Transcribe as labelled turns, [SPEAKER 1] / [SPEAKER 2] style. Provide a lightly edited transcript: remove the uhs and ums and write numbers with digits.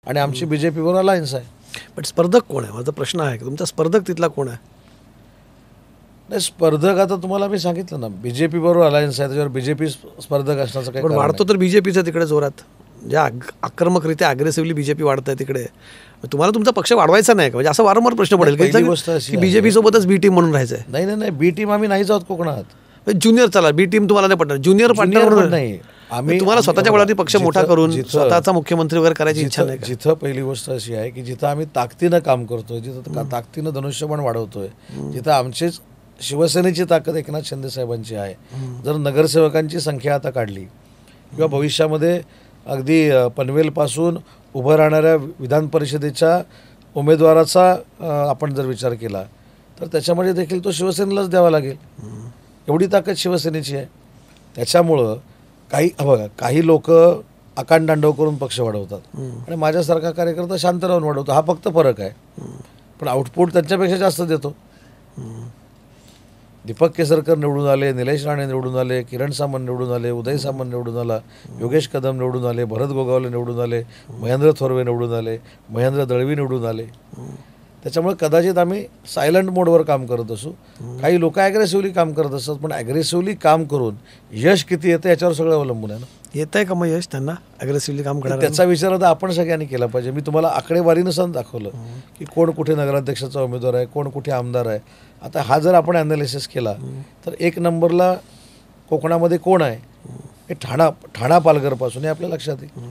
[SPEAKER 1] आणि आमची बीजेपीवर अलायन्स आहे.
[SPEAKER 2] पण स्पर्धक कोण आहे माझा प्रश्न आहे की तुमचा स्पर्धक तिथला कोण आहे?
[SPEAKER 1] नाही, स्पर्धक आता तुम्हाला मी सांगितलं ना, बीजेपी बरोबर अलायन्स आहे, त्याच्यावर बीजेपी स्पर्धक असण्याचं काही
[SPEAKER 2] पण
[SPEAKER 1] कारण
[SPEAKER 2] वाढतो तर बीजेपीचा तिकडे जोरात, ज्या आक्रमकरित्या अग्रेसिव्हली बीजेपी वाढत आहे तिकडे. तुम्हाला तुमचा पक्ष वाढवायचा नाही का? म्हणजे असं वारंवार प्रश्न पडेल
[SPEAKER 1] पहिली गोष्ट अशी
[SPEAKER 2] की
[SPEAKER 1] आहे-
[SPEAKER 2] बीजेपी सोबतच बी टीम म्हणून राहायचं आहे.
[SPEAKER 1] नाही नाही नाही, बी टीम आम्ही नाही जात कोकणात.
[SPEAKER 2] ज्युनियर चला, बी टीम तुम्हाला नाही पडणार, ज्युनियर
[SPEAKER 1] Junior
[SPEAKER 2] पार्टनर
[SPEAKER 1] पण नाही. आम्ही
[SPEAKER 2] तुम्हाला स्वतःच्या बळावरती पक्ष मोठा करून स्वतःचा मुख्यमंत्री वगैरे करायची इच्छा नाही का?
[SPEAKER 1] जिथं पहिली गोष्ट अशी आहे की जिथं आम्ही ताकदीनं काम करतोय, जिथं ताकदीनं धनुष्यबाण वाढवतोय, जिथं आमचीच शिवसेनेची ताकद एकनाथ शिंदे साहेबांची आहे. जर नगरसेवकांची संख्या आता काढली किंवा भविष्यामध्ये अगदी पनवेलपासून उभं राहणाऱ्या विधान परिषदेच्या उमेदवाराचा आपण जर विचार केला तर त्याच्यामध्ये देखील तो शिवसेनेलाच द्यावा लागेल. एवढी ताकद शिवसेनेची आहे. त्याच्यामुळं बघा, काही लोक आकांडतांडव करून पक्ष वाढवतात आणि माझ्यासारखा कार्यकर्ता शांत राहून वाढवतो. हा फक्त फरक आहे, पण आउटपुट त्यांच्यापेक्षा जास्त देतो. दीपक केसरकर निवडून आले, निलेश राणे निवडून आले, किरण सामंत निवडून आले, उदय सामंत निवडून आला, योगेश कदम निवडून आले, भरत गोगावले निवडून आले, महेंद्र थोरवे निवडून आले, महेंद्र दळवी निवडून आले. त्याच्यामुळे कदाचित आम्ही सायलंट मोडवर काम करत असू. काही लोक ॲग्रेसिव्हली काम करत असतात, पण ॲग्रेसिव्हली काम करून यश किती येतं याच्यावर सगळं अवलंबून आहे ना.
[SPEAKER 2] येत आहे का मग यश त्यांना ॲग्रेसिव्हली काम करायला?
[SPEAKER 1] त्याचा विचार आता आपण सगळ्यांनी केला पाहिजे. मी तुम्हाला आकडेवारीनुसार दाखवलं की कोण कुठे नगराध्यक्षाचा उमेदवार आहे, कोण कुठे आमदार आहे. आता हा जर आपण ॲनालिसिस केला तर एक नंबरला कोकणामध्ये कोण आहे हे ठाणा पालघरपासून हे आपल्या लक्षात येईल.